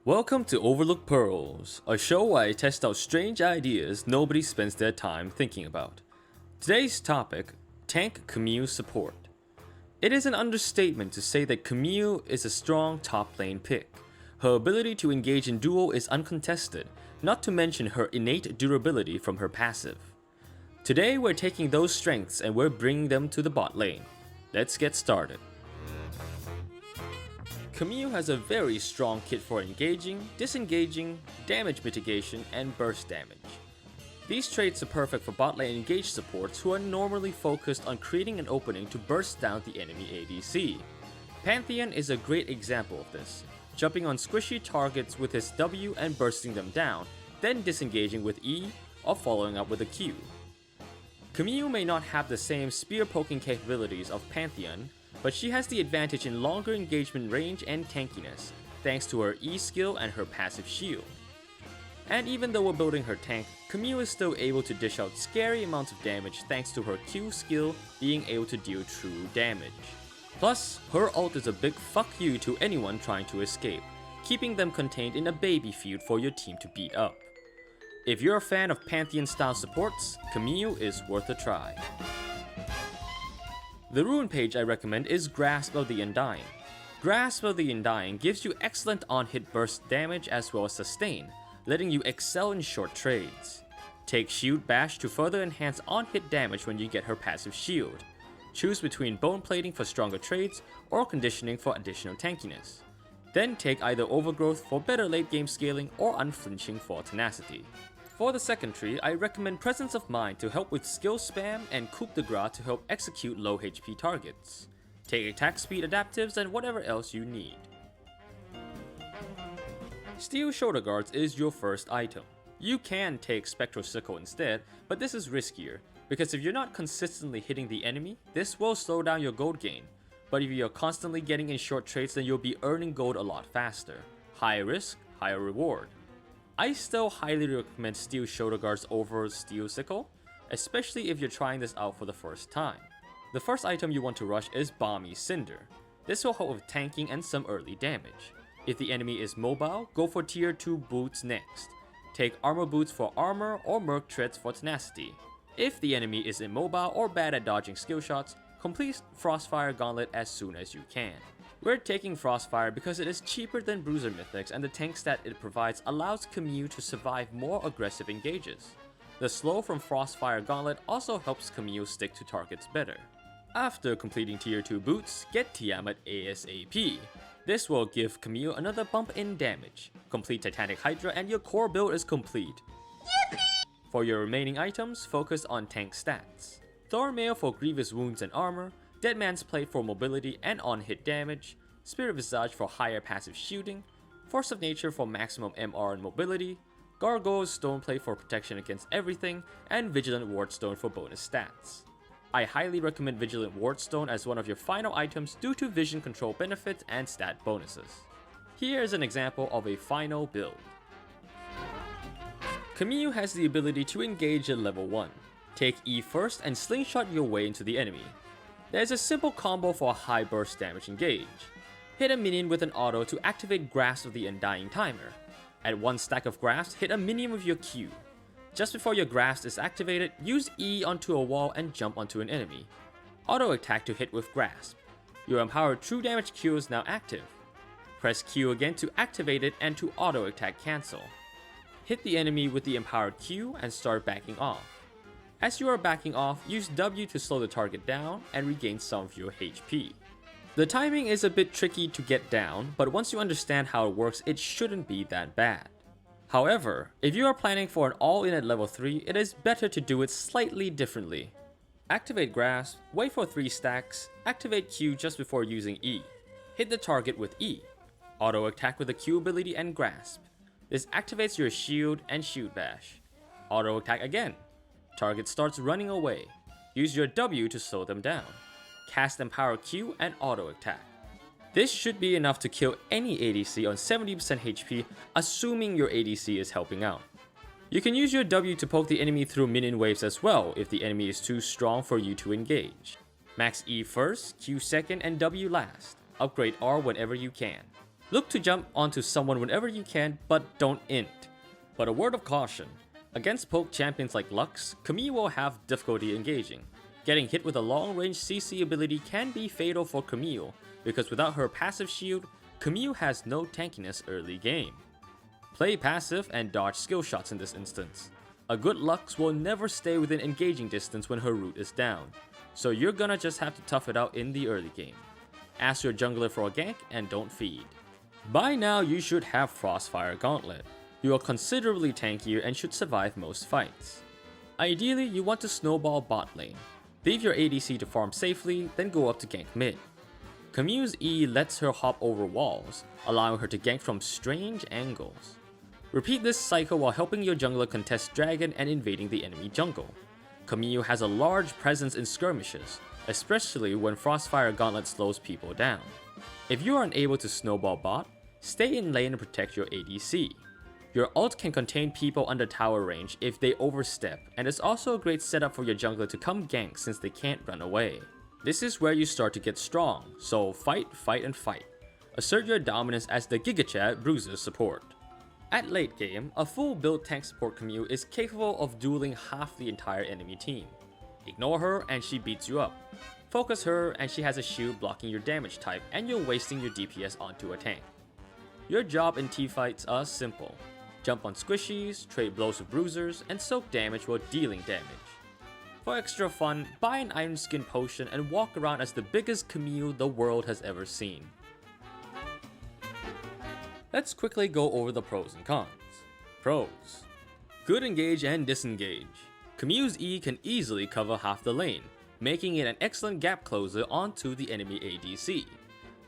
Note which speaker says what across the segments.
Speaker 1: Welcome to Overlooked Pearls, a show where I test out strange ideas nobody spends their time thinking about. Today's topic, Tank Camille support. It is an understatement to say that Camille is a strong top lane pick. Her ability to engage in duo is uncontested, not to mention her innate durability from her passive. Today we're taking those strengths and we're bringing them to the bot lane. Let's get started. Camille has a very strong kit for engaging, disengaging, damage mitigation, and burst damage. These traits are perfect for bot lane engage supports who are normally focused on creating an opening to burst down the enemy ADC. Pantheon is a great example of this, jumping on squishy targets with his W and bursting them down, then disengaging with E or following up with a Q. Camille may not have the same spear poking capabilities of Pantheon, but she has the advantage in longer engagement range and tankiness, thanks to her E skill and her passive shield. And even though we're building her tank, Camille is still able to dish out scary amounts of damage thanks to her Q skill being able to deal true damage. Plus, her ult is a big fuck you to anyone trying to escape, keeping them contained in a baby field for your team to beat up. If you're a fan of Pantheon style supports, Camille is worth a try. The rune page I recommend is Grasp of the Undying. Grasp of the Undying gives you excellent on-hit burst damage as well as sustain, letting you excel in short trades. Take Shield Bash to further enhance on-hit damage when you get her passive shield. Choose between Bone Plating for stronger trades or Conditioning for additional tankiness. Then take either Overgrowth for better late game scaling or Unflinching for tenacity. For the second tree, I recommend Presence of Mind to help with skill spam and Coup de Grace to help execute low HP targets. Take attack speed adaptives and whatever else you need. Steel Shoulder Guards is your first item. You can take Spectral Sickle instead, but this is riskier, because if you're not consistently hitting the enemy, this will slow down your gold gain. But if you're constantly getting in short trades, then you'll be earning gold a lot faster. Higher risk, higher reward. I still highly recommend Steel Shoulder Guards over Steel Sickle, especially if you're trying this out for the first time. The first item you want to rush is Balmy Cinder. This will help with tanking and some early damage. If the enemy is mobile, go for tier 2 boots next. Take Armor Boots for armor or Merc Treads for tenacity. If the enemy is immobile or bad at dodging skill shots, complete Frostfire Gauntlet as soon as you can. We're taking Frostfire because it is cheaper than Bruiser Mythics and the tank stat it provides allows Camille to survive more aggressive engages. The slow from Frostfire Gauntlet also helps Camille stick to targets better. After completing tier 2 boots, get Tiamat ASAP. This will give Camille another bump in damage. Complete Titanic Hydra and your core build is complete. Yippee! For your remaining items, focus on tank stats. Thornmail for grievous wounds and armor, Deadman's Plate for mobility and on-hit damage, Spirit Visage for higher passive shielding, Force of Nature for maximum MR and mobility, Gargoyle's Stone Plate for protection against everything, and Vigilant Wardstone for bonus stats. I highly recommend Vigilant Wardstone as one of your final items due to vision control benefits and stat bonuses. Here is an example of a final build. Camille has the ability to engage at level 1. Take E first and slingshot your way into the enemy. There's a simple combo for a high burst damage engage. Hit a minion with an auto to activate Grasp of the Undying timer. At 1 stack of Grasp, hit a minion with your Q. Just before your Grasp is activated, use E onto a wall and jump onto an enemy. Auto attack to hit with Grasp. Your empowered true damage Q is now active. Press Q again to activate it and to auto attack cancel. Hit the enemy with the empowered Q and start backing off. As you are backing off, use W to slow the target down and regain some of your HP. The timing is a bit tricky to get down, but once you understand how it works, it shouldn't be that bad. However, if you are planning for an all-in at level 3, it is better to do it slightly differently. Activate Grasp, wait for 3 stacks, activate Q just before using E. Hit the target with E. Auto attack with the Q ability and Grasp. This activates your shield and Shield Bash. Auto attack again. Target starts running away. Use your W to slow them down. Cast Empower Q and auto attack. This should be enough to kill any ADC on 70% HP, assuming your ADC is helping out. You can use your W to poke the enemy through minion waves as well if the enemy is too strong for you to engage. Max E first, Q second, and W last. Upgrade R whenever you can. Look to jump onto someone whenever you can, but don't int. But a word of caution, against poke champions like Lux, Camille will have difficulty engaging. Getting hit with a long-range CC ability can be fatal for Camille, because without her passive shield, Camille has no tankiness early game. Play passive and dodge skill shots in this instance. A good Lux will never stay within engaging distance when her root is down, so you're gonna just have to tough it out in the early game. Ask your jungler for a gank and don't feed. By now you should have Frostfire Gauntlet. You are considerably tankier and should survive most fights. Ideally, you want to snowball bot lane. Leave your ADC to farm safely, then go up to gank mid. Camille's E lets her hop over walls, allowing her to gank from strange angles. Repeat this cycle while helping your jungler contest dragon and invading the enemy jungle. Camille has a large presence in skirmishes, especially when Frostfire Gauntlet slows people down. If you are unable to snowball bot, stay in lane and protect your ADC. Your ult can contain people under tower range if they overstep, and it's also a great setup for your jungler to come gank since they can't run away. This is where you start to get strong, so fight, fight, and fight. Assert your dominance as the GigaChat bruises support. At late game, a full build tank support Camille is capable of dueling half the entire enemy team. Ignore her and she beats you up. Focus her and she has a shield blocking your damage type and you're wasting your DPS onto a tank. Your job in T-fights are simple. Jump on squishies, trade blows with bruisers, and soak damage while dealing damage. For extra fun, buy an Iron Skin potion and walk around as the biggest Camille the world has ever seen. Let's quickly go over the pros and cons. Pros. Good engage and disengage. Camille's E can easily cover half the lane, making it an excellent gap closer onto the enemy ADC.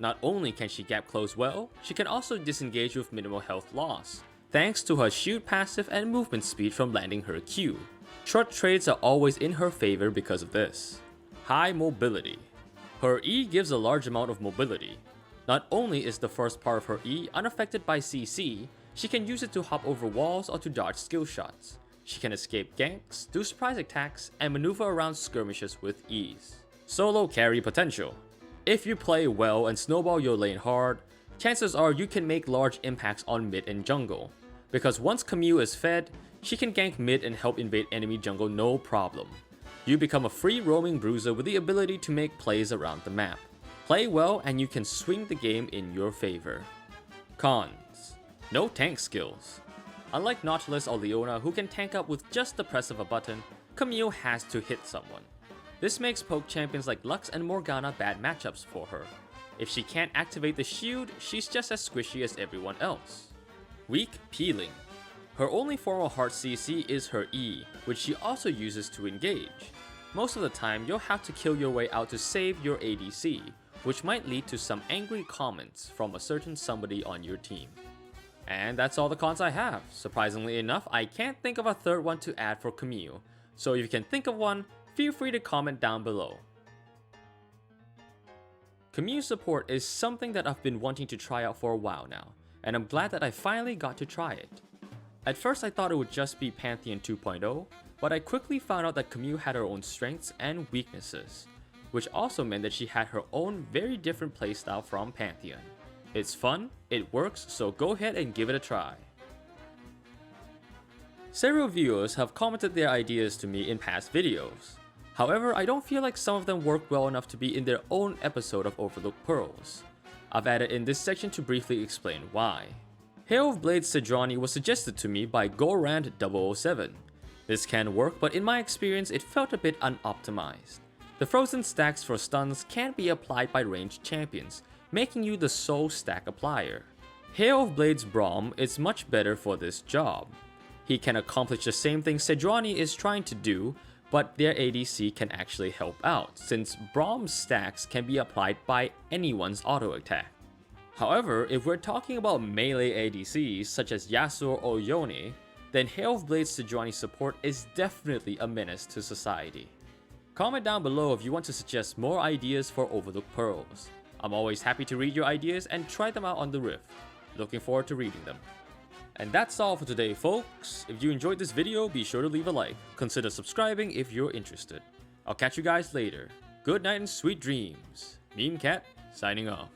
Speaker 1: Not only can she gap close well, she can also disengage with minimal health loss, thanks to her shield passive and movement speed from landing her Q. Short trades are always in her favor because of this. High mobility. Her E gives a large amount of mobility. Not only is the first part of her E unaffected by CC, she can use it to hop over walls or to dodge skill shots. She can escape ganks, do surprise attacks, and maneuver around skirmishes with ease. Solo carry potential. If you play well and snowball your lane hard, chances are you can make large impacts on mid and jungle. Because once Camille is fed, she can gank mid and help invade enemy jungle no problem. You become a free roaming bruiser with the ability to make plays around the map. Play well and you can swing the game in your favor. Cons. No tank skills. Unlike Nautilus or Leona who can tank up with just the press of a button, Camille has to hit someone. This makes poke champions like Lux and Morgana bad matchups for her. If she can't activate the shield, she's just as squishy as everyone else. Weak peeling. Her only form of hard CC is her E, which she also uses to engage. Most of the time, you'll have to kill your way out to save your ADC, which might lead to some angry comments from a certain somebody on your team. And that's all the cons I have. Surprisingly enough, I can't think of a third one to add for Camille, so if you can think of one, feel free to comment down below. Camille support is something that I've been wanting to try out for a while now, and I'm glad that I finally got to try it. At first I thought it would just be Pantheon 2.0, but I quickly found out that Camille had her own strengths and weaknesses, which also meant that she had her own very different playstyle from Pantheon. It's fun, it works, so go ahead and give it a try. Several viewers have commented their ideas to me in past videos. However, I don't feel like some of them work well enough to be in their own episode of Overlooked Pearls. I've added in this section to briefly explain why. Hail of Blades Sejuani was suggested to me by Gorand007. This can work, but in my experience it felt a bit unoptimized. The frozen stacks for stuns can't be applied by ranged champions, making you the sole stack applier. Hail of Blades Braum is much better for this job. He can accomplish the same thing Sejuani is trying to do, but their ADC can actually help out, since Braum's stacks can be applied by anyone's auto attack. However, if we're talking about melee ADCs such as Yasuo or Yone, then Hail of Blades Sejuani support is definitely a menace to society. Comment down below if you want to suggest more ideas for Overlooked Pearls. I'm always happy to read your ideas and try them out on the Rift. Looking forward to reading them. And that's all for today, folks. If you enjoyed this video, be sure to leave a like. Consider subscribing if you're interested. I'll catch you guys later. Good night and sweet dreams. Meme Cat, signing off.